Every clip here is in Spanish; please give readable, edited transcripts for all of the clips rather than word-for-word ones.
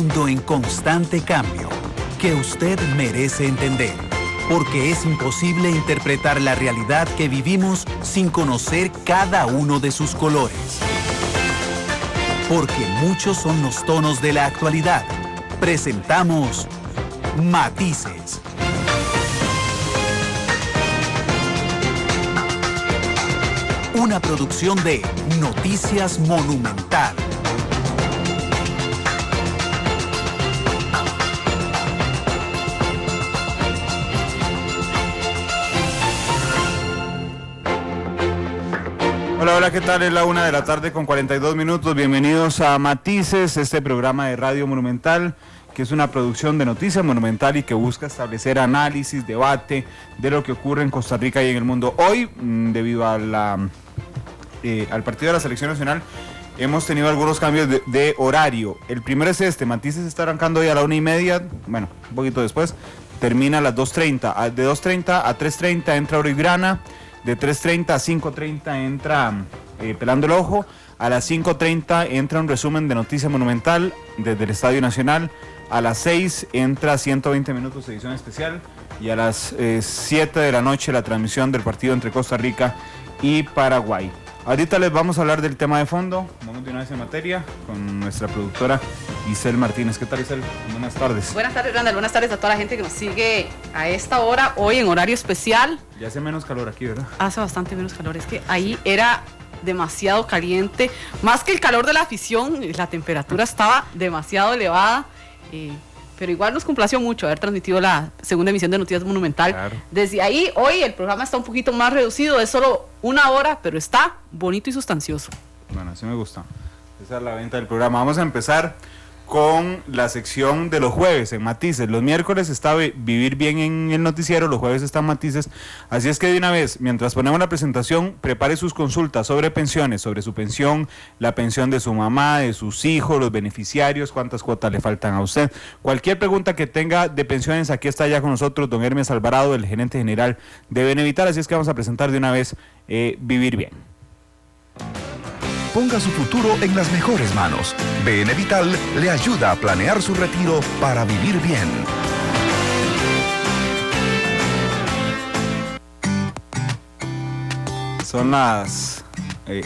mundo en constante cambio que usted merece entender, porque es imposible interpretar la realidad que vivimos sin conocer cada uno de sus colores. Porque muchos son los tonos de la actualidad. Presentamos Matices. Una producción de Noticias Monumental. Hola, hola, ¿qué tal? Es la 1 de la tarde con 42 minutos. Bienvenidos a Matices, este programa de Radio Monumental, que es una producción de Noticias Monumental y que busca establecer análisis, debate de lo que ocurre en Costa Rica y en el mundo. Hoy, debido a al partido de la Selección Nacional, hemos tenido algunos cambios de horario. El primero es este: Matices está arrancando hoy a la 1:30, bueno, un poquito después, termina a las 2:30. De 2:30 a 3:30 entra Origrana, de 3:30 a 5:30 entra Pelando el Ojo, a las 5:30 entra un resumen de Noticias Monumental desde el Estadio Nacional, a las 6 entra 120 minutos de edición especial y a las 7 de la noche la transmisión del partido entre Costa Rica y Paraguay. Ahorita les vamos a hablar del tema de fondo, vamos de una vez en materia, con nuestra productora Isel Martínez. ¿Qué tal, Isel? Buenas tardes. Buenas tardes, Randall. Buenas tardes a toda la gente que nos sigue a esta hora, hoy en horario especial. Ya hace menos calor aquí, ¿verdad? Hace bastante menos calor, es que ahí era demasiado caliente, más que el calor de la afición, la temperatura estaba demasiado elevada, pero igual nos complació mucho haber transmitido la segunda emisión de Noticias Monumental. Claro. Desde ahí, hoy el programa está un poquito más reducido, es solo una hora, pero está bonito y sustancioso. Bueno, así me gusta. Esa es la venta del programa. Vamos a empezar con la sección de los jueves en Matices. Los miércoles está Vivir Bien en el noticiero, los jueves están Matices. Así es que de una vez, mientras ponemos la presentación, prepare sus consultas sobre pensiones, sobre su pensión, la pensión de su mamá, de sus hijos, los beneficiarios, cuántas cuotas le faltan a usted. Cualquier pregunta que tenga de pensiones, aquí está ya con nosotros don Hermes Alvarado, el gerente general de Benevital. Así es que vamos a presentar de una vez Vivir Bien. Ponga su futuro en las mejores manos. Benevital le ayuda a planear su retiro para vivir bien.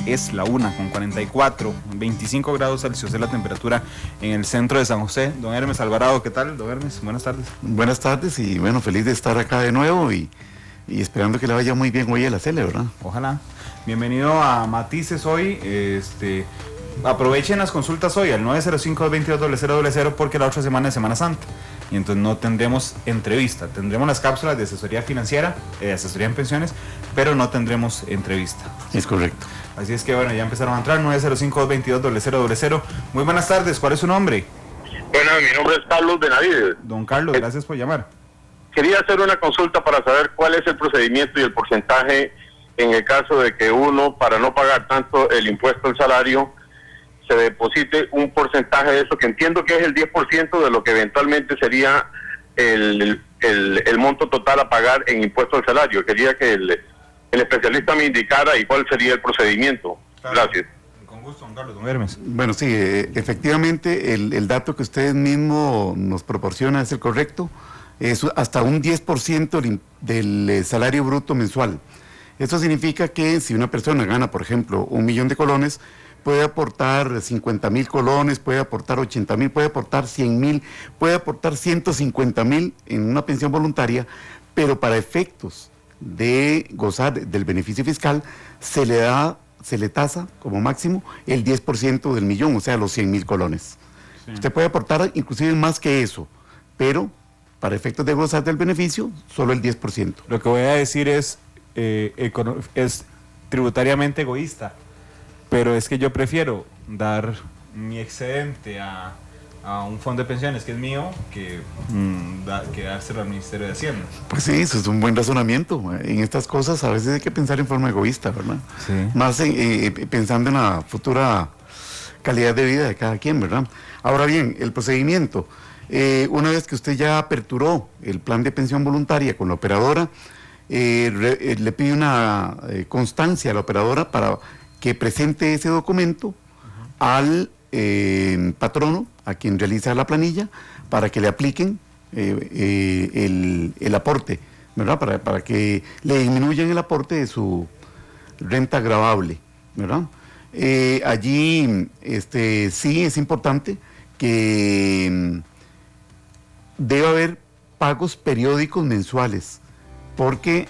Es la 1:44, 25 grados Celsius es la temperatura en el centro de San José. Don Hermes Alvarado, ¿qué tal? Don Hermes, buenas tardes. Buenas tardes y bueno, feliz de estar acá de nuevo y esperando que le vaya muy bien hoy a la Cele, ¿verdad? Ojalá. Bienvenido a Matices hoy. Aprovechen las consultas hoy al 905-222-0000 porque la otra semana es Semana Santa y entonces no tendremos entrevista. Tendremos las cápsulas de asesoría financiera, asesoría en pensiones, pero no tendremos entrevista. Es correcto. Así es que bueno, ya empezaron a entrar 905-222-0000. Muy buenas tardes, ¿cuál es su nombre? Bueno, mi nombre es Carlos Benavides. Don Carlos, gracias por llamar. Quería hacer una consulta para saber cuál es el procedimiento y el porcentaje en el caso de que uno, para no pagar tanto el impuesto al salario, se deposite un porcentaje de eso, que entiendo que es el 10% de lo que eventualmente sería el monto total a pagar en impuesto al salario. Quería que el especialista me indicara y cuál sería el procedimiento. Claro. Gracias. Con gusto, don Carlos. Don Hermes. Bueno, sí, efectivamente el dato que usted mismo nos proporciona es el correcto. Es hasta un 10% del salario bruto mensual. Esto significa que si una persona gana, por ejemplo, 1.000.000 de colones, puede aportar 50.000 colones, puede aportar 80.000, puede aportar 100.000, puede aportar 150.000 en una pensión voluntaria, pero para efectos de gozar del beneficio fiscal, se le tasa como máximo el 10% del millón, o sea, los 100.000 colones. Sí. Usted puede aportar inclusive más que eso, pero para efectos de gozar del beneficio, solo el 10%. Lo que voy a decir es tributariamente egoísta, pero es que yo prefiero dar mi excedente a un fondo de pensiones que es mío que dárselo al Ministerio de Hacienda. Pues sí, eso es un buen razonamiento. En estas cosas a veces hay que pensar en forma egoísta, ¿verdad? Sí. Más pensando en la futura calidad de vida de cada quien, ¿verdad? Ahora bien, el procedimiento, una vez que usted ya aperturó el plan de pensión voluntaria con la operadora, le pide una constancia a la operadora para que presente ese documento al patrono a quien realiza la planilla para que le apliquen el aporte, ¿verdad? Para que le disminuyan el aporte de su renta gravable, ¿verdad? Allí sí es importante que debe haber pagos periódicos mensuales, porque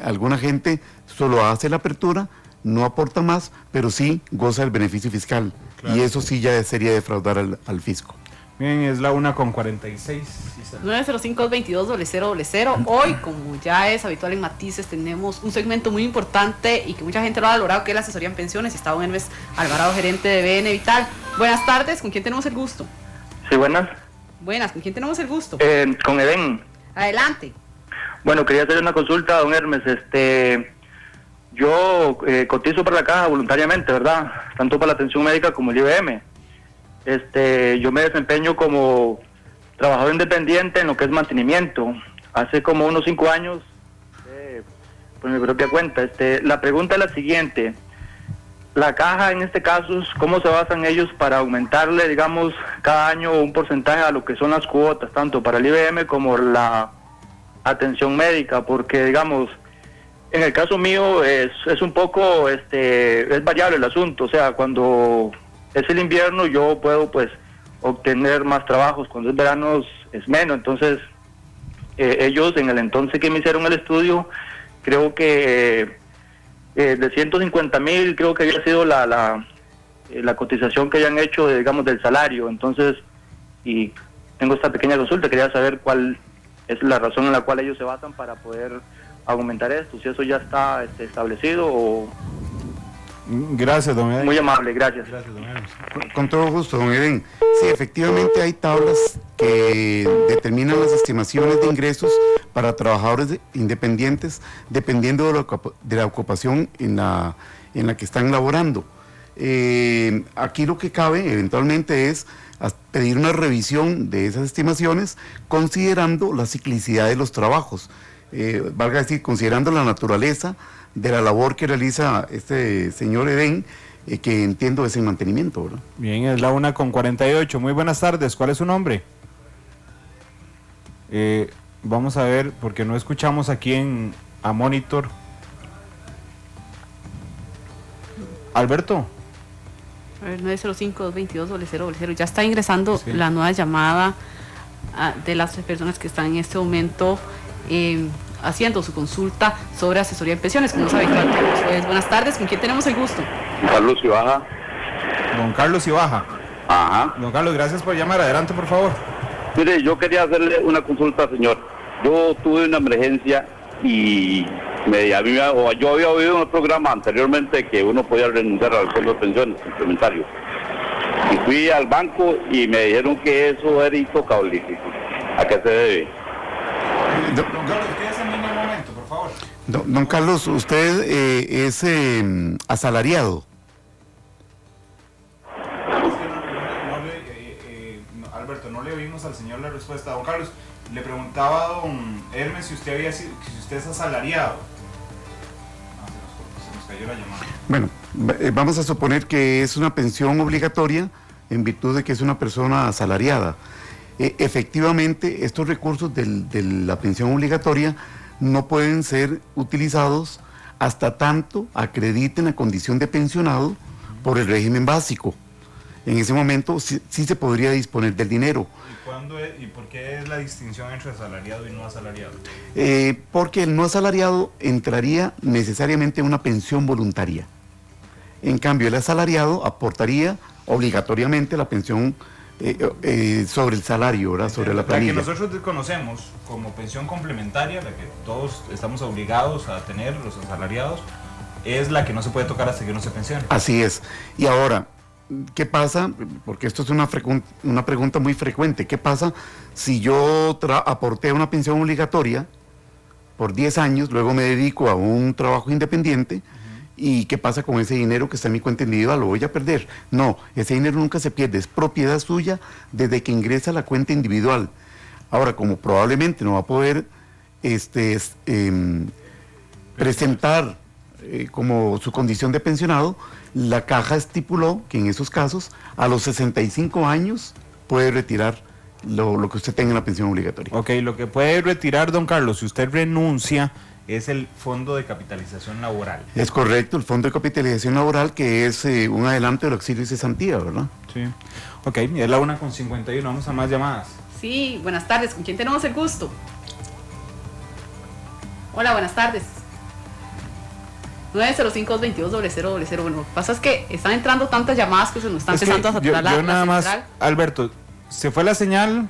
alguna gente solo hace la apertura, no aporta más, pero sí goza del beneficio fiscal. Claro. Y eso sí ya sería defraudar al fisco. Bien, es la 1:46. 905-222-0000. Hoy, como ya es habitual en Matices, tenemos un segmento muy importante y que mucha gente lo ha valorado, que es la asesoría en pensiones. Y está don Hermes Alvarado, gerente de BN Vital. Buenas tardes, ¿con quién tenemos el gusto? Sí, buenas. Buenas, ¿con quién tenemos el gusto? Con Edén. Adelante. Bueno, quería hacer una consulta, don Hermes. Yo cotizo para la caja voluntariamente, ¿verdad? Tanto para la atención médica como el IBM. Yo me desempeño como trabajador independiente en lo que es mantenimiento. Hace como unos 5 años, por mi propia cuenta. La pregunta es la siguiente. La caja, en este caso, ¿cómo se basan ellos para aumentarle, digamos, cada año un porcentaje a lo que son las cuotas, tanto para el IBM como la atención médica? Porque, digamos, en el caso mío es un poco, es variable el asunto. O sea, cuando es el invierno yo puedo, pues, obtener más trabajos. Cuando es verano es menos. Entonces, ellos, en el entonces que me hicieron el estudio, creo que de 150,000, creo que había sido la cotización que hayan hecho, digamos, del salario. Entonces, y tengo esta pequeña consulta, quería saber cuál es la razón en la cual ellos se basan para poder aumentar esto, si eso ya está establecido o... Gracias, don Edén. Muy amable, gracias. Gracias, don Edén. Con todo gusto, don Edén. Sí, efectivamente hay tablas que determinan las estimaciones de ingresos para trabajadores independientes dependiendo de la ocupación en la que están laborando. Aquí lo que cabe eventualmente es pedir una revisión de esas estimaciones considerando la ciclicidad de los trabajos, valga decir, considerando la naturaleza de la labor que realiza este señor Edén, que entiendo es en mantenimiento, ¿verdad? Bien, es la 1:48. Muy buenas tardes, ¿cuál es su nombre? Vamos a ver, porque no escuchamos aquí a Monitor. Alberto. A ver, 905-222-0000. Ya está ingresando Sí. la nueva llamada de las personas que están en este momento haciendo su consulta sobre asesoría en pensiones, como es habitual. Pues, buenas tardes, ¿con quién tenemos el gusto? Carlos Ibaja. Don Carlos Ibaja. Ajá. Don Carlos, gracias por llamar. Adelante, por favor. Mire, yo quería hacerle una consulta, señor. Yo tuve una emergencia y yo había oído en el programa anteriormente que uno podía renunciar al fondo de pensiones complementario. Y fui al banco y me dijeron que eso era intocable. ¿A qué se debe? Don Carlos, quédese en línea un momento, por favor. Don Carlos, usted es asalariado. Alberto, no le oímos al señor la respuesta. Don Carlos, le preguntaba a don Hermes si usted es asalariado. Se nos cayó la llamada. Bueno, vamos a suponer que es una pensión obligatoria en virtud de que es una persona asalariada. Efectivamente, estos recursos de la pensión obligatoria no pueden ser utilizados hasta tanto acrediten la condición de pensionado por el régimen básico. En ese momento sí se podría disponer del dinero. ¿Y por qué es la distinción entre asalariado y no asalariado? Porque el no asalariado entraría necesariamente en una pensión voluntaria. En cambio, el asalariado aportaría obligatoriamente la pensión sobre el salario, ¿verdad? Sobre la planilla. La que nosotros desconocemos como pensión complementaria, la que todos estamos obligados a tener los asalariados, es la que no se puede tocar hasta que uno se pensione. Así es. Y ahora, ¿qué pasa? Porque esto es una pregunta muy frecuente. ¿Qué pasa si yo aporté una pensión obligatoria por 10 años, luego me dedico a un trabajo independiente? ¿Y qué pasa con ese dinero que está en mi cuenta individual? ¿Lo voy a perder? No, ese dinero nunca se pierde, es propiedad suya desde que ingresa a la cuenta individual. Ahora, como probablemente no va a poder presentar como su condición de pensionado, la caja estipuló que en esos casos a los 65 años puede retirar lo que usted tenga en la pensión obligatoria. Ok, lo que puede retirar, don Carlos, si usted renuncia, es el Fondo de Capitalización Laboral. Es correcto, el Fondo de Capitalización Laboral, que es un adelanto del auxilio y cesantía, ¿verdad? Sí. Ok, es la 1:51, vamos a más llamadas. Sí, buenas tardes. ¿Con quién tenemos el gusto? Hola, buenas tardes. 905-222-0000. Bueno, lo que pasa es que están entrando tantas llamadas que se nos están empezando a saturar yo nada más, central. Alberto, ¿se fue la señal?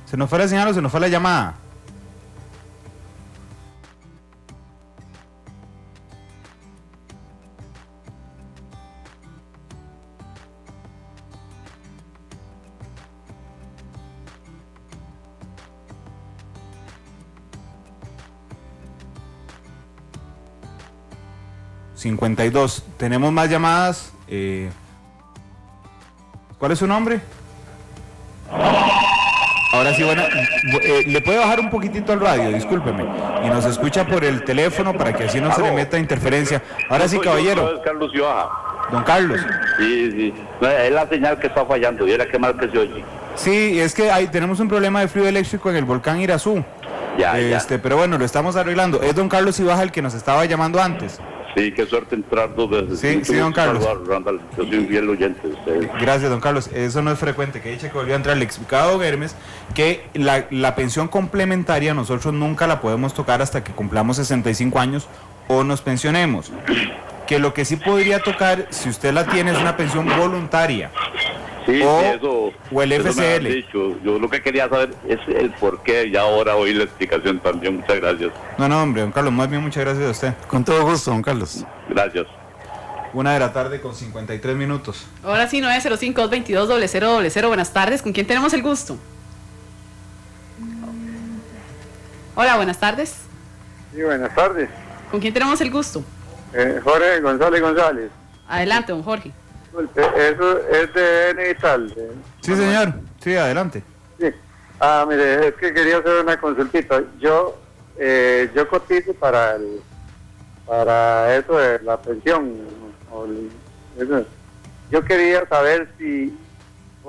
¿Se nos fue la señal o se nos fue la llamada? ...52... Tenemos más llamadas. ¿Cuál es su nombre? Ahora sí, bueno, le puede bajar un poquitito al radio, discúlpeme. Y nos escucha por el teléfono para que así no se le meta interferencia. Ahora sí, caballero. Yo, Carlos Cibaja. Don Carlos. Sí. No, es la señal que está fallando. Viera qué mal que se oye. Sí, es que tenemos un problema de fluido eléctrico en el volcán Irazú. Ya. Pero bueno, lo estamos arreglando. Es don Carlos Cibaja el que nos estaba llamando antes. Sí, qué suerte entrar dos veces. Sí, don Carlos. Randall, yo soy un fiel oyente de ustedes. Gracias, don Carlos. Eso no es frecuente. Que dicha que volvió a entrar. Le explicaba a don Hermes que la pensión complementaria nosotros nunca la podemos tocar hasta que cumplamos 65 años o nos pensionemos. Que lo que sí podría tocar, si usted la tiene, es una pensión voluntaria. Sí, o el eso FCL. me han dicho. Yo lo que quería saber es el por qué, y ahora oí la explicación también. Muchas gracias. No, hombre, don Carlos, más bien muchas gracias a usted. Con todo gusto, don Carlos. Gracias. 1:53. Ahora sí, 905-222-0000. Buenas tardes. ¿Con quién tenemos el gusto? Hola, buenas tardes. Sí, buenas tardes. ¿Con quién tenemos el gusto? Jorge González. Adelante, don Jorge. Eso es de Neital. Sí, señor. Sí, adelante. Sí. Mire, es que quería hacer una consultita. Yo cotizo para eso de la pensión. Yo quería saber si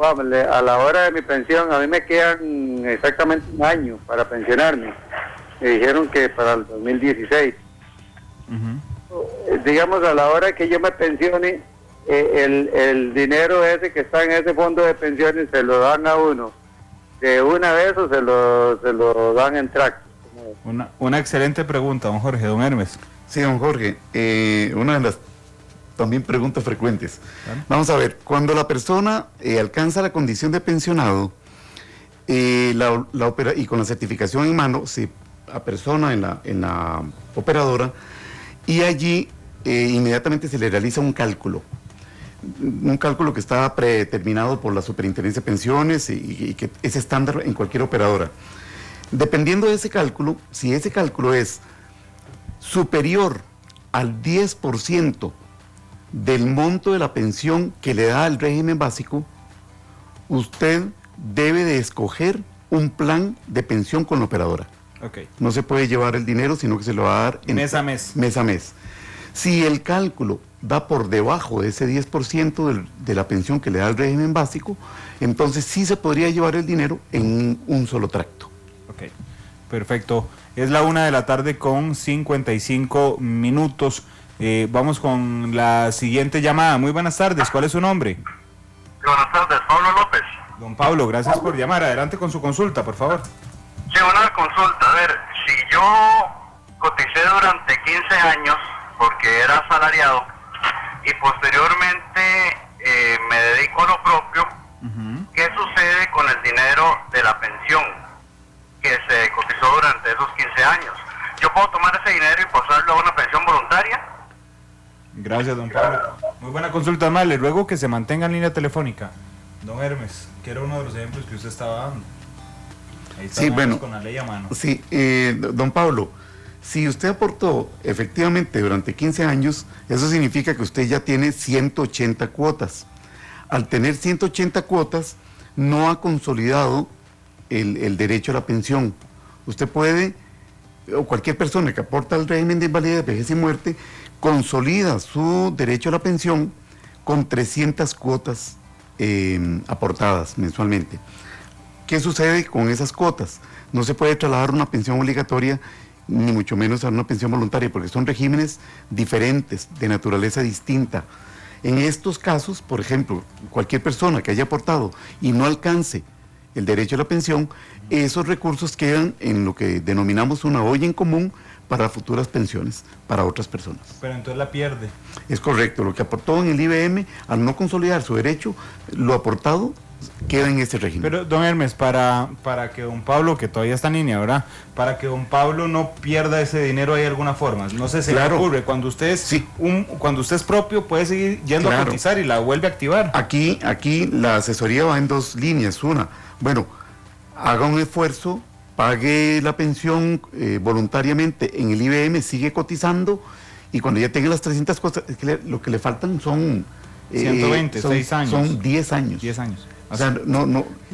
a la hora de mi pensión, a mí me quedan exactamente un año para pensionarme. Me dijeron que para el 2016. Digamos, a la hora que yo me pensione, el dinero ese que está en ese fondo de pensiones se lo dan a uno de una vez o se lo dan en tracto. Una excelente pregunta, don Jorge. Don Hermes. Sí, don Jorge, una de las también preguntas frecuentes. ¿Claro? Vamos a ver, cuando la persona alcanza la condición de pensionado y con la certificación en mano, se apersona en la operadora y allí inmediatamente se le realiza un cálculo que está predeterminado por la Superintendencia de Pensiones y que es estándar en cualquier operadora. Dependiendo de ese cálculo, si ese cálculo es superior al 10% del monto de la pensión que le da el régimen básico, usted debe de escoger un plan de pensión con la operadora. Okay. No se puede llevar el dinero, sino que se lo va a dar mes a mes. Mes a mes. Si el cálculo da por debajo de ese 10% de la pensión que le da el régimen básico, entonces sí se podría llevar el dinero en un solo tracto. Ok, perfecto. Es la 1:55. Vamos con la siguiente llamada. Muy buenas tardes. ¿Cuál es su nombre? Buenas tardes, Pablo López. Don Pablo, gracias por llamar. Adelante con su consulta, por favor. Sí, una consulta. A ver, si yo coticé durante 15 años porque era asalariado y posteriormente me dedico a lo propio, ¿qué sucede con el dinero de la pensión que se cotizó durante esos 15 años? ¿Yo puedo tomar ese dinero y pasarlo a una pensión voluntaria? Gracias, don Pablo. Muy buena consulta, más. Le ruego que se mantenga en línea telefónica. Don Hermes, que era uno de los ejemplos que usted estaba dando. Ahí está, sí, bueno, con la ley a mano. Sí, don Pablo, si usted aportó efectivamente durante 15 años, eso significa que usted ya tiene 180 cuotas. Al tener 180 cuotas, no ha consolidado el derecho a la pensión. Usted puede, o cualquier persona que aporta al régimen de invalidez, vejez y muerte, consolida su derecho a la pensión con 300 cuotas aportadas mensualmente. ¿Qué sucede con esas cuotas? No se puede trasladar una pensión obligatoria, ni mucho menos a una pensión voluntaria, porque son regímenes diferentes, de naturaleza distinta. En estos casos, por ejemplo, cualquier persona que haya aportado y no alcance el derecho a la pensión, esos recursos quedan en lo que denominamos una olla en común para futuras pensiones para otras personas. Pero entonces la pierde. Es correcto, lo que aportó en el IBM, al no consolidar su derecho, lo aportado queda en este régimen. Pero, don Hermes, para que don Pablo, que todavía está en línea, ¿verdad? Para que don Pablo no pierda ese dinero, ¿hay alguna forma? No sé, se le ocurre, cuando usted es cuando usted es propio, puede seguir yendo a cotizar y la vuelve a activar. Aquí la asesoría va en dos líneas. Una, bueno, haga un esfuerzo, pague la pensión voluntariamente en el IBM, sigue cotizando, y cuando ya tenga las 300 cosas, es que lo que le faltan son 120, 6 años. Son 10 años. 10 años. O sea,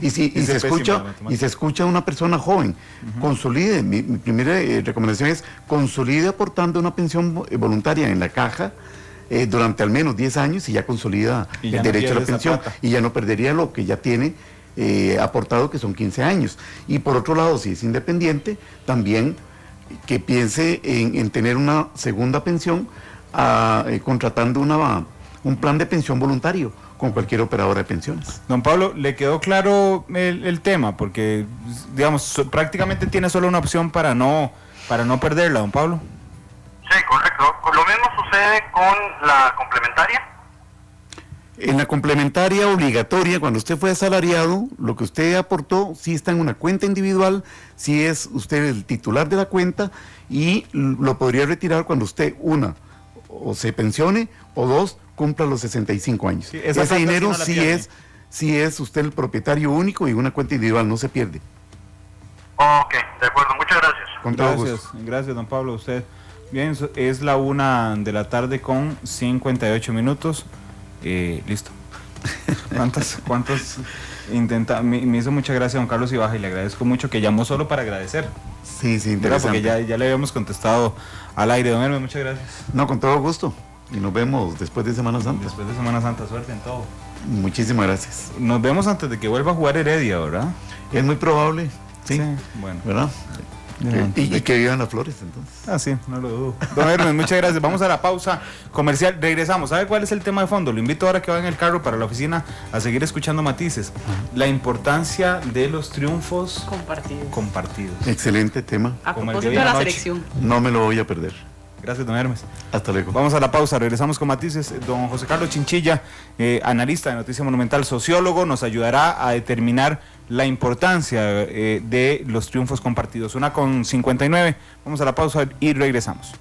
y se escucha una persona joven, consolide. Mi primera recomendación es consolide aportando una pensión voluntaria en la caja durante al menos 10 años, y ya consolida el derecho a la pensión, y ya no perdería lo que ya tiene aportado, que son 15 años. Y por otro lado, si es independiente, también que piense en tener una segunda pensión contratando un plan de pensión voluntario con cualquier operadora de pensiones. Don Pablo, ¿le quedó claro el tema? Porque, digamos, prácticamente tiene solo una opción para no perderla, don Pablo. Sí, correcto. Lo mismo sucede con la complementaria. En la complementaria obligatoria, cuando usted fue asalariado, lo que usted aportó sí está en una cuenta individual, sí es usted el titular de la cuenta, y lo podría retirar cuando usted, o se pensione, o dos, cumpla los 65 años. Sí, ese dinero sí es usted el propietario único, y una cuenta individual no se pierde. Ok, de acuerdo, muchas gracias. Con todo gusto. Gracias, don Pablo, usted. Bien, es la 1:00 con 58 minutos. Listo. ¿Cuántos intenta? Me hizo mucha gracia don Carlos Ibaja, y le agradezco mucho que llamó solo para agradecer. Sí, interesante. Porque ya le habíamos contestado al aire. Don Hermes, muchas gracias. No, con todo gusto. Y nos vemos después de Semana Santa. Después de Semana Santa, suerte en todo. Muchísimas gracias. Nos vemos antes de que vuelva a jugar Heredia, ¿verdad? Es muy probable, sí. Bueno. ¿Verdad? Y que vivan las Flores, entonces. Sí, no lo dudo. Don Hermes, muchas gracias. Vamos a la pausa comercial. Regresamos. ¿Sabe cuál es el tema de fondo? Lo invito ahora que va en el carro para la oficina a seguir escuchando Matices. La importancia de los triunfos compartidos. Excelente tema. A propósito de la selección. No me lo voy a perder. Gracias, don Hermes. Hasta luego. Vamos a la pausa, regresamos con Matices. Don José Carlos Chinchilla, analista de Noticia Monumental, sociólogo, nos ayudará a determinar la importancia de los triunfos compartidos. 1:59. Vamos a la pausa y regresamos.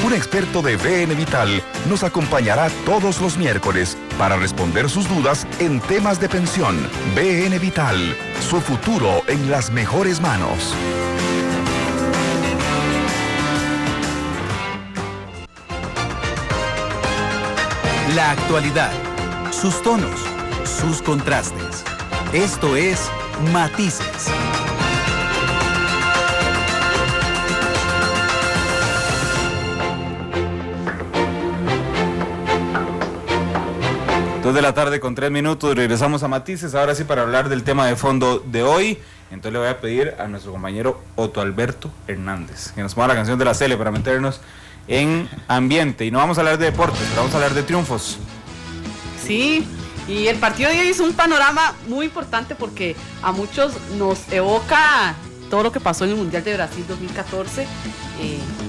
Un experto de BN Vital nos acompañará todos los miércoles para responder sus dudas en temas de pensión. BN Vital, su futuro en las mejores manos. La actualidad, sus tonos, sus contrastes. Esto es Matices. Dos de la tarde con 3 minutos, regresamos a Matices, ahora sí para hablar del tema de fondo de hoy. Entonces le voy a pedir a nuestro compañero Otto Alberto Hernández que nos ponga la canción de la Cele para meternos en ambiente. Y no vamos a hablar de deportes, pero vamos a hablar de triunfos. Sí, y el partido de hoy es un panorama muy importante porque a muchos nos evoca todo lo que pasó en el Mundial de Brasil 2014.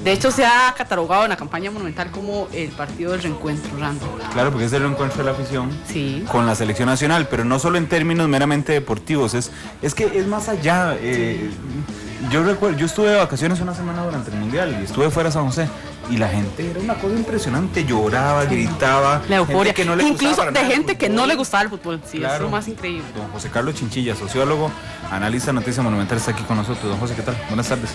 De hecho, se ha catalogado en la campaña monumental como el partido del reencuentro, Rando. Claro, porque es el reencuentro de la afición sí. Con la selección nacional, pero no solo en términos meramente deportivos, es que es más allá. Yo recuerdo, yo estuve de vacaciones una semana durante el Mundial y estuve fuera de San José. Y la gente era una cosa impresionante, lloraba, gritaba. La euforia, que no le incluso de gente el que no le gustaba el fútbol, sí, claro. Es lo más increíble. Don José Carlos Chinchilla, sociólogo, analista de Noticia Monumental, está aquí con nosotros. Don José, ¿qué tal? Buenas tardes.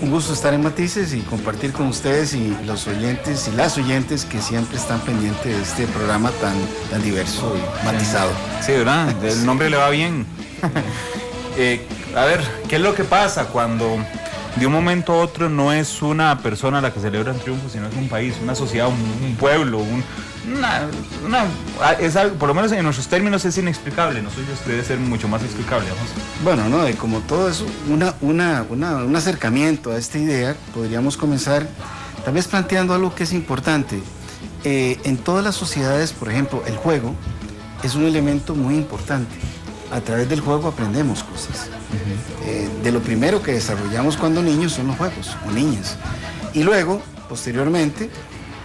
Un gusto estar en Matices y compartir con ustedes y los oyentes y las oyentes que siempre están pendientes de este programa tan diverso y matizado. Sí, ¿verdad? El nombre le va bien. A ver, ¿qué es lo que pasa cuando de un momento a otro no es una persona la que celebra un triunfo, sino es un país, una sociedad, un pueblo, es algo, por lo menos en nuestros términos es inexplicable, no sé si debe ser mucho más explicable, José. Bueno, no, como todo eso, un acercamiento a esta idea, podríamos comenzar tal vez planteando algo que es importante. En todas las sociedades, por ejemplo, el juego es un elemento muy importante. A través del juego aprendemos cosas. De lo primero que desarrollamos cuando niños son los juegos, o niñas. Y luego, posteriormente,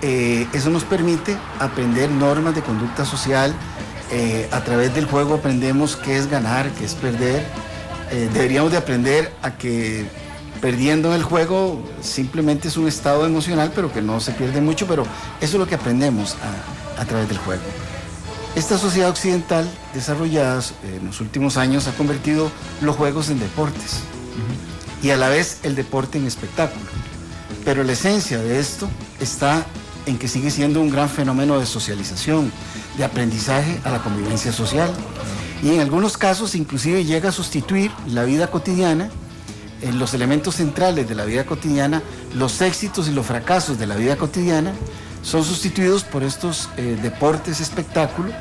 eso nos permite aprender normas de conducta social. A través del juego aprendemos qué es ganar, qué es perder. Deberíamos de aprender a que perdiendo en el juego simplemente es un estado emocional, pero que no se pierde mucho, pero eso es lo que aprendemos a través del juego. Esta sociedad occidental desarrollada en los últimos años ha convertido los juegos en deportes y a la vez el deporte en espectáculo. Pero la esencia de esto está en que sigue siendo un gran fenómeno de socialización, de aprendizaje a la convivencia social y en algunos casos inclusive llega a sustituir la vida cotidiana, en los elementos centrales de la vida cotidiana, los éxitos y los fracasos de la vida cotidiana son sustituidos por estos deportes espectáculo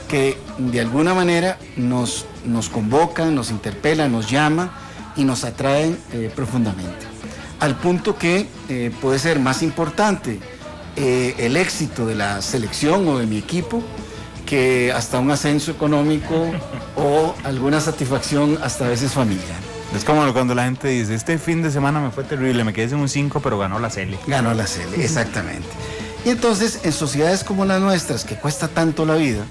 que de alguna manera nos convocan, nos interpelan, nos llaman y nos atraen profundamente. Al punto que puede ser más importante el éxito de la selección o de mi equipo que hasta un ascenso económico o alguna satisfacción hasta a veces familiar. Es como cuando la gente dice, este fin de semana me fue terrible, me quedé en un 5, pero ganó la Cele. Ganó la Cele, exactamente. Y entonces, en sociedades como las nuestras, que cuesta tanto la vida,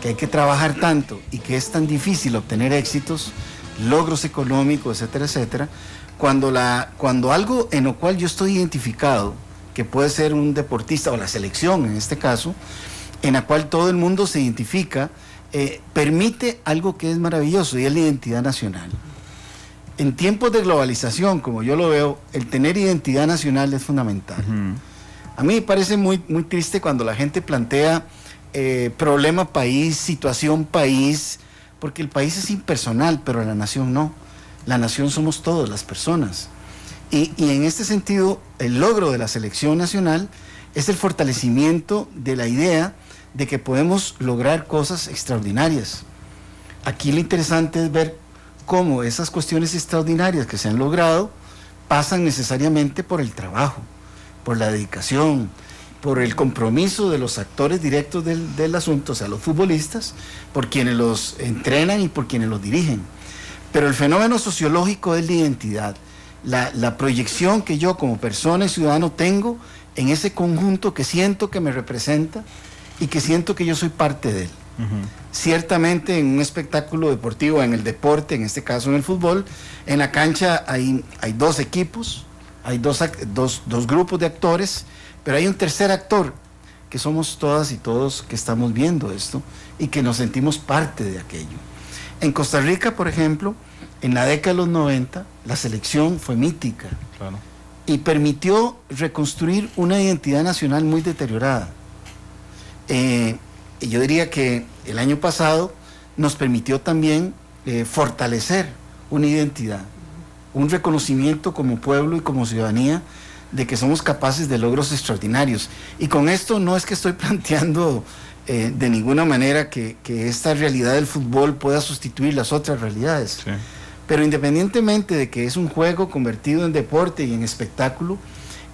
que hay que trabajar tanto y que es tan difícil obtener éxitos, logros económicos, etcétera, etcétera, cuando algo en lo cual yo estoy identificado, que puede ser un deportista o la selección en este caso, en la cual todo el mundo se identifica, permite algo que es maravilloso y es la identidad nacional. En tiempos de globalización, como yo lo veo, el tener identidad nacional es fundamental. A mí me parece muy triste cuando la gente plantea problema país, situación país, porque el país es impersonal, pero la nación no. La nación somos todos, las personas. Y en este sentido, el logro de la selección nacional es el fortalecimiento de la idea de que podemos lograr cosas extraordinarias. Aquí lo interesante es ver cómo esas cuestiones extraordinarias que se han logrado pasan necesariamente por el trabajo, por la dedicación, por el compromiso de los actores directos del asunto, o sea, los futbolistas, por quienes los entrenan y por quienes los dirigen. Pero el fenómeno sociológico es la identidad, la proyección que yo como persona y ciudadano tengo en ese conjunto que siento que me representa y que siento que yo soy parte de él. Ciertamente en un espectáculo deportivo, en el deporte, en este caso en el fútbol, en la cancha hay dos equipos, hay dos grupos de actores, pero hay un tercer actor, que somos todas y todos que estamos viendo esto y que nos sentimos parte de aquello. En Costa Rica, por ejemplo, en la década de los 90, la selección fue mítica. Claro. Y permitió reconstruir una identidad nacional muy deteriorada. Yo diría que el año pasado nos permitió también fortalecer una identidad, un reconocimiento como pueblo y como ciudadanía de que somos capaces de logros extraordinarios. Y con esto no es que estoy planteando de ninguna manera que esta realidad del fútbol pueda sustituir las otras realidades. Sí. Pero independientemente de que es un juego convertido en deporte y en espectáculo,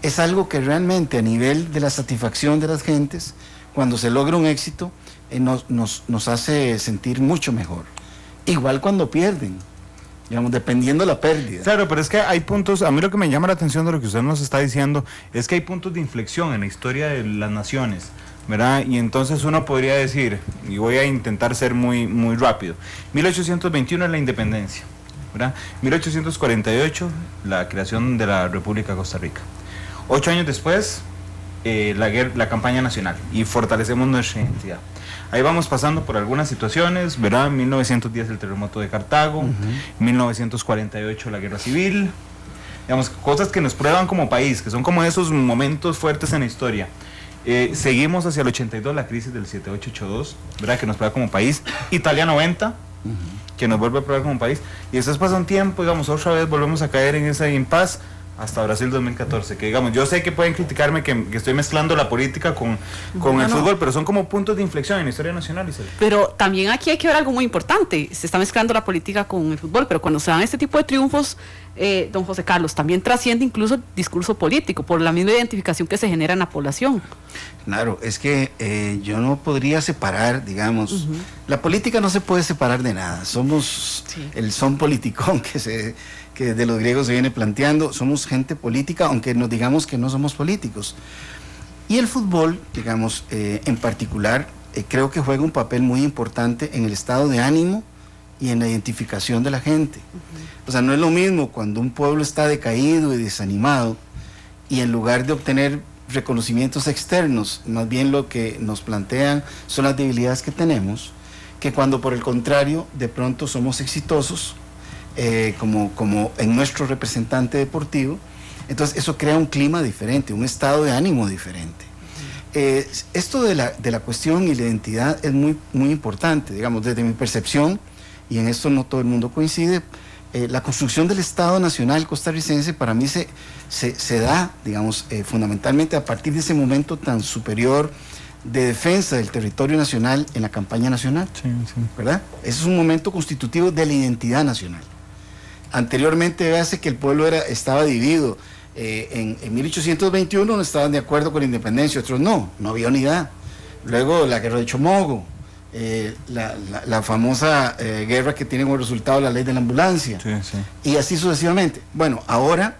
es algo que realmente a nivel de la satisfacción de las gentes, cuando se logra un éxito, nos hace sentir mucho mejor. Igual cuando pierden, digamos, dependiendo de la pérdida. Claro, pero es que hay puntos, a mí lo que me llama la atención de lo que usted nos está diciendo, es que hay puntos de inflexión en la historia de las naciones, ¿verdad? Y entonces uno podría decir, y voy a intentar ser muy rápido, 1821 es la independencia, ¿verdad? 1848, la creación de la República de Costa Rica. 8 años después, la campaña nacional, y fortalecemos nuestra identidad. Ahí vamos pasando por algunas situaciones, ¿verdad? 1910 el terremoto de Cartago, 1948 la guerra civil, digamos, cosas que nos prueban como país, que son como esos momentos fuertes en la historia. Seguimos hacia el 82, la crisis del 7882, ¿verdad? Que nos prueba como país. Italia 90, que nos vuelve a probar como país, y después pasa un tiempo, digamos, otra vez volvemos a caer en esa impasse hasta Brasil 2014, que digamos, yo sé que pueden criticarme que estoy mezclando la política con el fútbol, pero son como puntos de inflexión en la historia nacional. Pero también aquí hay que ver algo muy importante, se está mezclando la política con el fútbol, pero cuando se dan este tipo de triunfos, don José Carlos, también trasciende incluso el discurso político, por la misma identificación que se genera en la población. Claro, es que yo no podría separar, digamos, la política no se puede separar de nada, somos el son politicón que de los griegos se viene planteando, somos gente política, aunque nos digamos que no somos políticos. Y el fútbol, digamos, en particular, creo que juega un papel muy importante en el estado de ánimo y en la identificación de la gente. O sea, no es lo mismo cuando un pueblo está decaído y desanimado, y en lugar de obtener reconocimientos externos, más bien lo que nos plantean son las debilidades que tenemos, que cuando por el contrario, de pronto somos exitosos, como en nuestro representante deportivo. Entonces eso crea un clima diferente, un estado de ánimo diferente. Esto de la cuestión y la identidad es muy, muy importante, digamos, desde mi percepción, y en esto no todo el mundo coincide. La construcción del Estado Nacional costarricense para mí se da, digamos, fundamentalmente a partir de ese momento tan superior de defensa del territorio nacional en la campaña nacional, ¿verdad? Ese es un momento constitutivo de la identidad nacional. Anteriormente, véase que el pueblo estaba dividido. En 1821 no estaban de acuerdo con la independencia, otros no había unidad. Luego la guerra de Chomogo, la famosa guerra que tiene como resultado la ley de la ambulancia, y así sucesivamente. Bueno, ahora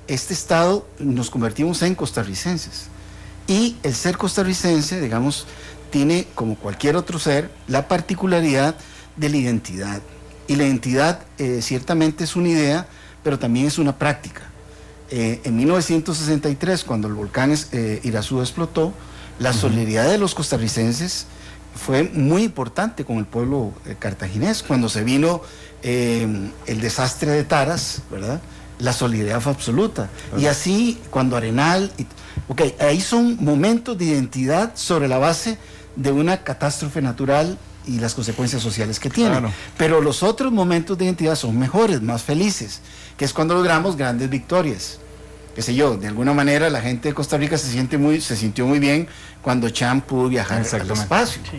este Estado nos convertimos en costarricenses, y el ser costarricense, digamos, tiene, como cualquier otro ser, la particularidad de la identidad. Y la identidad ciertamente es una idea, pero también es una práctica. En 1963, cuando el volcán Irazú explotó, la solidaridad de los costarricenses fue muy importante con el pueblo cartaginés. Cuando se vino el desastre de Taras, ¿verdad?, la solidaridad fue absoluta. Y así, cuando Arenal... ahí son momentos de identidad sobre la base de una catástrofe natural y las consecuencias sociales que tiene. Claro. Pero los otros momentos de identidad son mejores, más felices, que es cuando logramos grandes victorias. Qué sé yo, de alguna manera la gente de Costa Rica se sintió muy bien cuando Cham pudo viajar al espacio. Sí.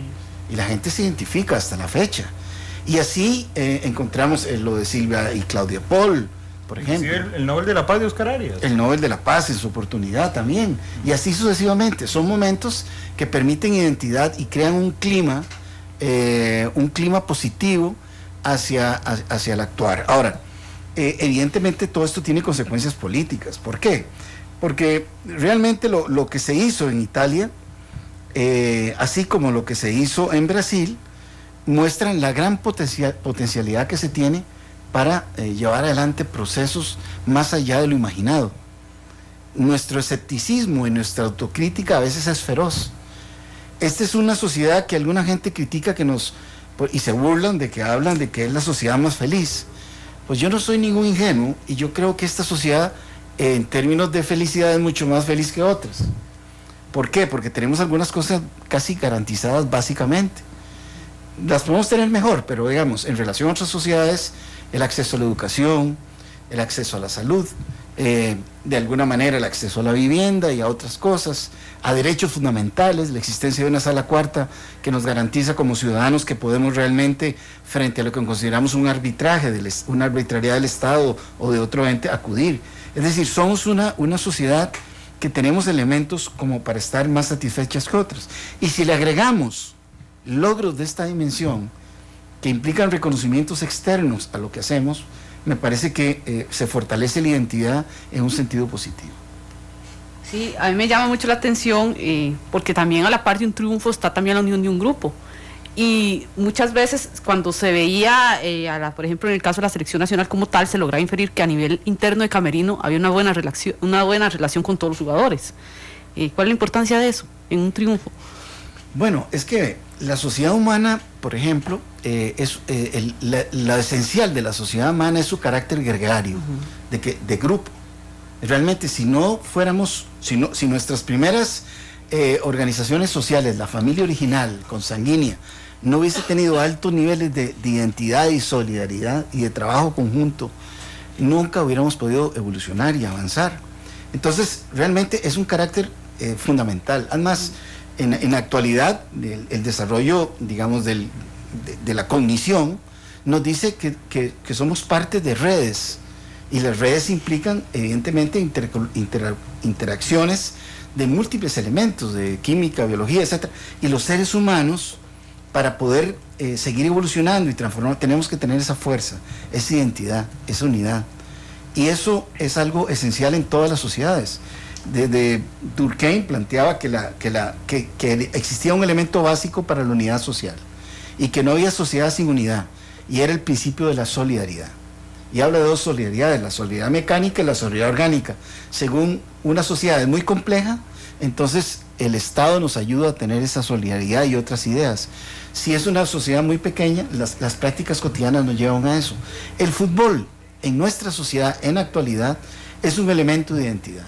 Y la gente se identifica hasta la fecha. Y así encontramos lo de Silvia y Claudia Paul, por ejemplo. Sí, el Nobel de la Paz de Oscar Arias. El Nobel de la Paz en su oportunidad también. Y así sucesivamente. Son momentos que permiten identidad y crean un clima positivo hacia el actuar. Ahora, evidentemente todo esto tiene consecuencias políticas. ¿Por qué? Porque realmente lo que se hizo en Italia, así como lo que se hizo en Brasil, muestran la gran potencialidad que se tiene para llevar adelante procesos más allá de lo imaginado. Nuestro escepticismo y nuestra autocrítica a veces es feroz. Esta es una sociedad que alguna gente critica y se burlan de que hablan de que es la sociedad más feliz. Pues yo no soy ningún ingenuo y yo creo que esta sociedad en términos de felicidad es mucho más feliz que otras. ¿Por qué? Porque tenemos algunas cosas casi garantizadas básicamente. Las podemos tener mejor, pero digamos, en relación a otras sociedades, el acceso a la educación, el acceso a la salud, de alguna manera el acceso a la vivienda y a otras cosas, a derechos fundamentales, la existencia de una sala cuarta que nos garantiza como ciudadanos que podemos realmente, frente a lo que consideramos una arbitrariedad del Estado o de otro ente, acudir. Es decir, somos una sociedad que tenemos elementos como para estar más satisfechas que otras. Y si le agregamos logros de esta dimensión que implican reconocimientos externos a lo que hacemos, me parece que se fortalece la identidad en un sentido positivo. Sí, a mí me llama mucho la atención porque también a la par de un triunfo está también la unión de un grupo. Y muchas veces cuando se veía, por ejemplo en el caso de la selección nacional como tal, se lograba inferir que a nivel interno de camerino había una buena relación con todos los jugadores. ¿Cuál es la importancia de eso en un triunfo? Bueno, es que la sociedad humana, por ejemplo, la esencial de la sociedad humana es su carácter gregario, de grupo. Realmente, si nuestras primeras organizaciones sociales, la familia original, consanguínea, no hubiese tenido altos niveles de identidad y solidaridad y de trabajo conjunto, nunca hubiéramos podido evolucionar y avanzar. Entonces, realmente es un carácter fundamental. Además, en la actualidad, el desarrollo, digamos, de la cognición, nos dice que somos parte de redes, y las redes implican, evidentemente, interacciones de múltiples elementos, de química, biología, etc. Y los seres humanos, para poder seguir evolucionando y transformar, tenemos que tener esa fuerza, esa identidad, esa unidad. Y eso es algo esencial en todas las sociedades. Desde Durkheim planteaba que existía un elemento básico para la unidad social y que no había sociedad sin unidad, y era el principio de la solidaridad. Y habla de dos solidaridades, la solidaridad mecánica y la solidaridad orgánica. Según una sociedad es muy compleja, entonces el Estado nos ayuda a tener esa solidaridad y otras ideas. Si es una sociedad muy pequeña, las prácticas cotidianas nos llevan a eso. El fútbol en nuestra sociedad en la actualidad es un elemento de identidad.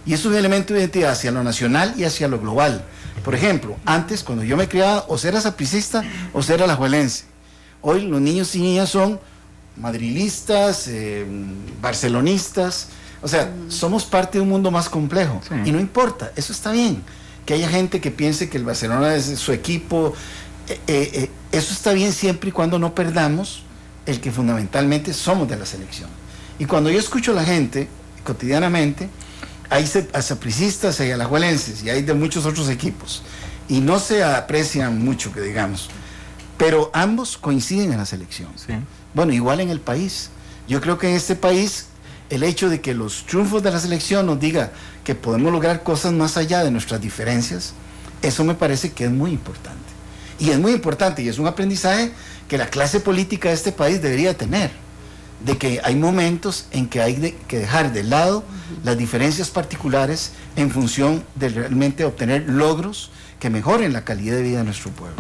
Y es un elemento de identidad hacia lo nacional y hacia lo global. Por ejemplo, antes, cuando yo me criaba, o era sapricista o era alajuelense. Hoy los niños y niñas son madrilistas, barcelonistas. O sea, somos parte de un mundo más complejo. Sí. Y no importa, eso está bien. Que haya gente que piense que el Barcelona es su equipo. Eso está bien siempre y cuando no perdamos el que fundamentalmente somos de la selección. Y cuando yo escucho a la gente cotidianamente, hay sapricistas, hay alajuelenses y hay de muchos otros equipos, y no se aprecian mucho, que digamos, pero ambos coinciden en la selección. Sí. Bueno, igual en el país. Yo creo que en este país el hecho de que los triunfos de la selección nos diga que podemos lograr cosas más allá de nuestras diferencias, eso me parece que es muy importante. Y es muy importante, y es un aprendizaje que la clase política de este país debería tener, de que hay momentos en que hay que dejar de lado las diferencias particulares en función de realmente obtener logros que mejoren la calidad de vida de nuestro pueblo.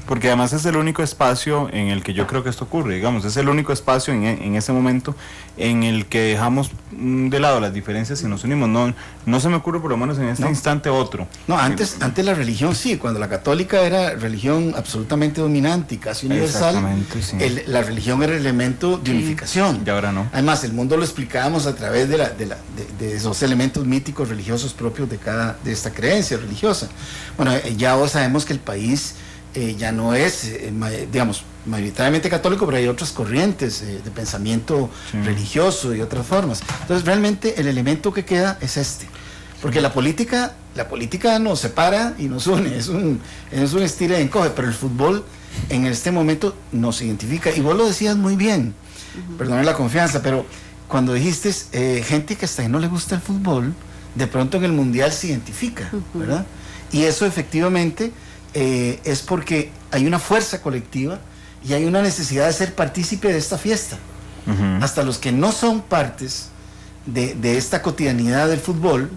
Porque además es el único espacio en el que yo creo que esto ocurre, digamos, es el único espacio en ese momento en el que dejamos de lado las diferencias y nos unimos. No se me ocurre, por lo menos en este instante, otro. No, antes la religión sí, cuando la católica era religión absolutamente dominante y casi universal, sí. La religión era el elemento de unificación. Y ahora no. Además, el mundo lo explicábamos a través de esos elementos míticos religiosos propios de esta creencia religiosa. Bueno, ya hoy sabemos que el país ya no es, digamos, mayoritariamente católico, pero hay otras corrientes de pensamiento religioso y otras formas. Entonces, realmente el elemento que queda es este, porque la política nos separa y nos une, es un estira y encoge, pero el fútbol en este momento nos identifica, y vos lo decías muy bien, perdóname la confianza, pero cuando dijiste gente que hasta ahí no le gusta el fútbol, de pronto en el mundial se identifica, ¿verdad? Y eso efectivamente es porque hay una fuerza colectiva y hay una necesidad de ser partícipe de esta fiesta. Hasta los que no son partes de esta cotidianidad del fútbol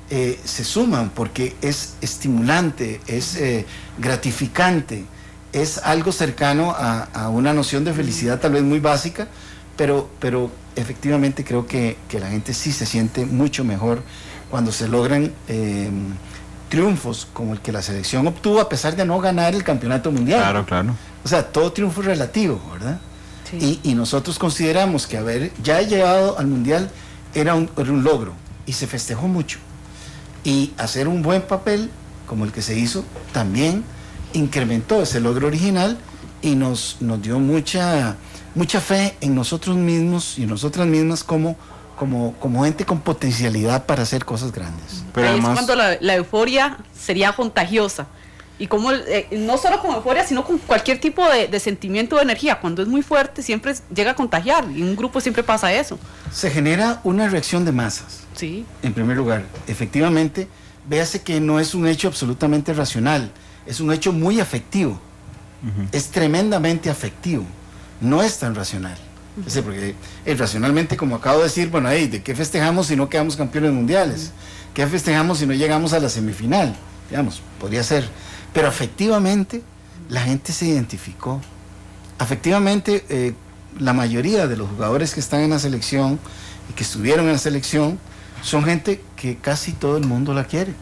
se suman, porque es estimulante, es gratificante, es algo cercano a una noción de felicidad tal vez muy básica, pero efectivamente creo que la gente sí se siente mucho mejor cuando se logran triunfos como el que la selección obtuvo, a pesar de no ganar el campeonato mundial. Claro, claro. O sea, todo triunfo es relativo, ¿verdad? Sí. Y nosotros consideramos que haber ya llegado al mundial era un logro, y se festejó mucho. Y hacer un buen papel, como el que se hizo, también incrementó ese logro original y nos dio mucha fe en nosotros mismos y nosotras mismas como gente con potencialidad para hacer cosas grandes. Pero además, es cuando la euforia sería contagiosa, y como no solo con euforia, sino con cualquier tipo de sentimiento de energía, cuando es muy fuerte siempre llega a contagiar, y en un grupo siempre pasa eso. Se genera una reacción de masas. Sí. En primer lugar, efectivamente, véase que no es un hecho absolutamente racional, es un hecho muy afectivo, es tremendamente afectivo, no es tan racional. Es decir, porque racionalmente, como acabo de decir, bueno, ¿de qué festejamos si no quedamos campeones mundiales? ¿Qué festejamos si no llegamos a la semifinal? Digamos, podría ser. Pero afectivamente, la gente se identificó. Afectivamente, la mayoría de los jugadores que están en la selección y que estuvieron en la selección son gente que casi todo el mundo la quiere.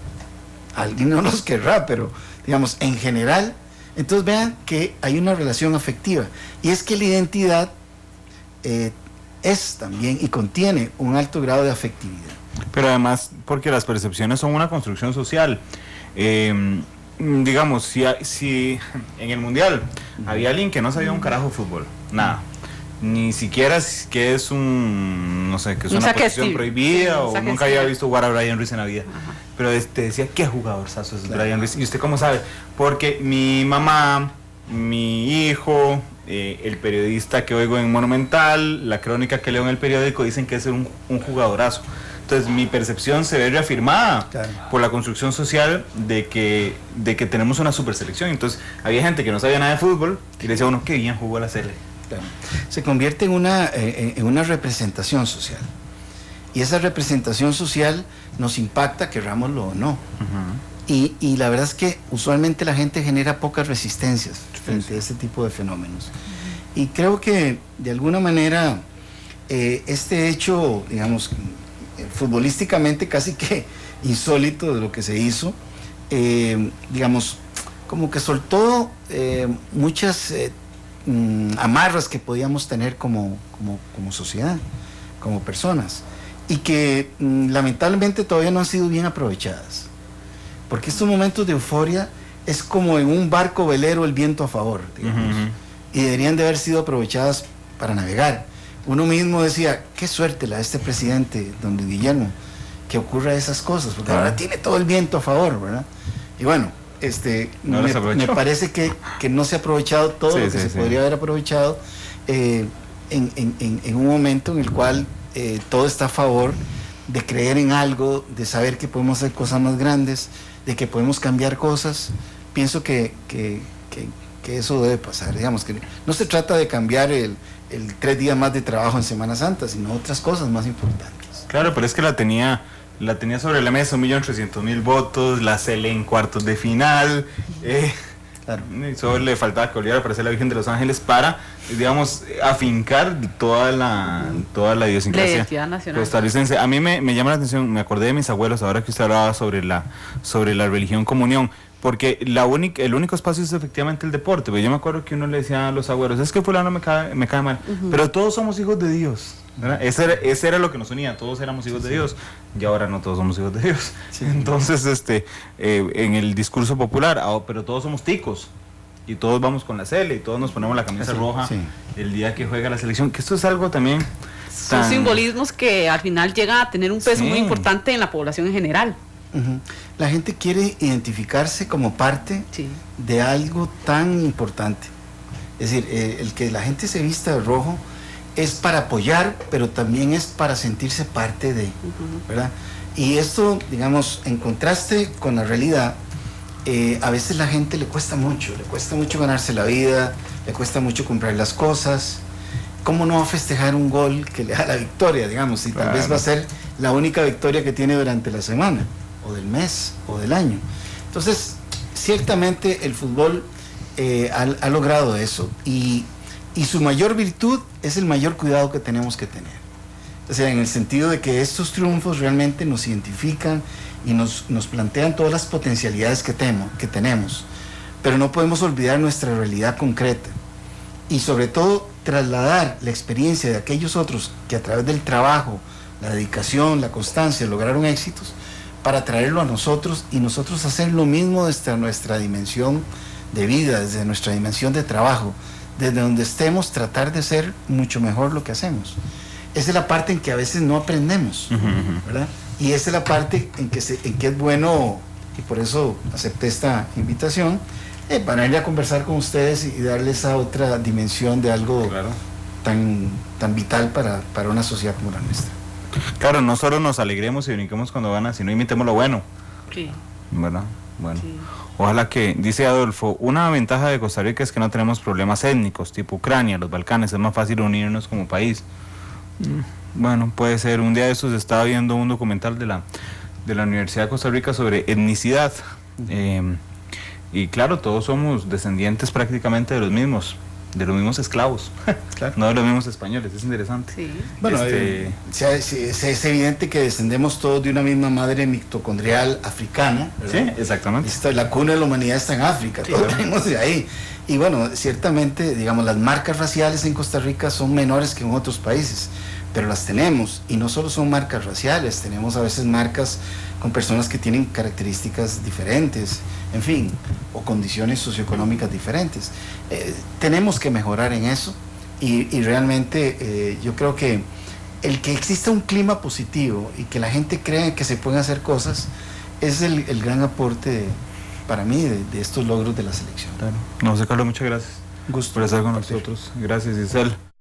Alguien no los querrá, pero, digamos, en general, Entonces vean que hay una relación afectiva, y es que la identidad es también y contiene un alto grado de afectividad. Pero además, porque las percepciones son una construcción social. Digamos, si en el Mundial había alguien que no sabía un carajo de fútbol, nada, ni siquiera que es no sé, que es una posición prohibida, o nunca había visto jugar a Brian Ruiz en la vida, pero decía, ¿qué jugadorzazo es Brian Ruiz? ¿Y usted cómo sabe? Porque mi mamá, mi hijo, el periodista que oigo en Monumental, la crónica que leo en el periódico, dicen que es un jugadorazo. Entonces mi percepción se ve reafirmada por la construcción social de que tenemos una super selección. Entonces había gente que no sabía nada de fútbol y le decía a uno, qué bien jugó la Sele. Se convierte en una representación social, y esa representación social nos impacta, querrámoslo o no. Y la verdad es que usualmente la gente genera pocas resistencias frente a este tipo de fenómenos, y creo que de alguna manera este hecho, digamos, futbolísticamente casi que insólito de lo que se hizo, digamos, como que soltó muchas amarras que podíamos tener como sociedad, como personas, y que lamentablemente todavía no han sido bien aprovechadas, porque estos momentos de euforia es como en un barco velero el viento a favor, digamos, y deberían de haber sido aprovechadas para navegar. Uno mismo decía, qué suerte la de este presidente, don Luis Guillermo, que ocurra esas cosas, porque ahora tiene todo el viento a favor, ¿verdad? Y bueno, me parece que no se ha aprovechado todo lo que se podría haber aprovechado en un momento en el cual todo está a favor de creer en algo, de saber que podemos hacer cosas más grandes, de que podemos cambiar cosas. Pienso que eso debe pasar, digamos, que no se trata de cambiar el 3 días más de trabajo en Semana Santa, sino otras cosas más importantes. Claro, pero es que la tenía sobre la mesa 1.300.000 votos, la Sele en cuartos de final, claro. Solo le faltaba que volviera a aparecer la Virgen de los Ángeles para, digamos, afincar toda la idiosincrasia costarricense. A mí me llama la atención, me acordé de mis abuelos ahora que usted hablaba sobre la religión comunión, porque el único espacio es efectivamente el deporte. Pero yo me acuerdo que uno le decía a los abuelos, es que fulano me cae mal, pero todos somos hijos de Dios, ¿verdad? Ese era lo que nos unía, todos éramos hijos de Dios, y ahora no todos somos hijos de Dios. Entonces, en el discurso popular, pero todos somos ticos, y todos vamos con la Sele, y todos nos ponemos la camisa roja el día que juega la selección, que esto es algo también... Son simbolismos que al final llegan a tener un peso muy importante en la población en general. La gente quiere identificarse como parte de algo tan importante. Es decir, el que la gente se vista de rojo es para apoyar, pero también es para sentirse parte de, ¿verdad? Y esto, digamos, en contraste con la realidad, a veces la gente le cuesta mucho ganarse la vida, le cuesta mucho comprar las cosas. ¿Cómo no va a festejar un gol que le da la victoria, digamos? Y tal vez va a ser la única victoria que tiene durante la semana, o del mes, o del año. Entonces, ciertamente el fútbol ha logrado eso, y su mayor virtud es el mayor cuidado que tenemos que tener. O sea, en el sentido de que estos triunfos realmente nos identifican y nos plantean todas las potencialidades que tenemos, pero no podemos olvidar nuestra realidad concreta, y sobre todo trasladar la experiencia de aquellos otros que a través del trabajo, la dedicación, la constancia lograron éxitos, para traerlo a nosotros, y nosotros hacer lo mismo desde nuestra dimensión de vida, desde nuestra dimensión de trabajo, desde donde estemos, tratar de ser mucho mejor lo que hacemos. Esa es la parte en que a veces no aprendemos, ¿verdad? Y esa es la parte en que es bueno, y por eso acepté esta invitación, para ir a conversar con ustedes y darles esa otra dimensión de algo tan vital para una sociedad como la nuestra. Claro, no solo nos alegremos y brinquemos cuando gana, sino imitemos lo bueno. Sí. ¿Verdad? Bueno. Sí. Ojalá que, dice Adolfo, una ventaja de Costa Rica es que no tenemos problemas étnicos, tipo Ucrania, los Balcanes, es más fácil unirnos como país. Bueno, puede ser. Un día de estos estaba viendo un documental de la Universidad de Costa Rica sobre etnicidad. Y claro, todos somos descendientes prácticamente de los mismos. de los mismos esclavos, Claro. no de los mismos españoles, es interesante. Sí. Bueno, es evidente que descendemos todos de una misma madre mitocondrial africana, ¿verdad? Sí, exactamente. La cuna de la humanidad está en África, todos claro. venimos de ahí. Y bueno, ciertamente, digamos, las marcas raciales en Costa Rica son menores que en otros países, pero las tenemos, y no solo son marcas raciales, tenemos a veces marcas con personas que tienen características diferentes, en fin, o condiciones socioeconómicas diferentes. Tenemos que mejorar en eso, y realmente yo creo que el que exista un clima positivo y que la gente crea que se pueden hacer cosas es el gran aporte para mí de estos logros de la selección. Claro. No, José Carlos, muchas gracias. Gusto por estar con compartir. nosotros. Gracias, Giselle.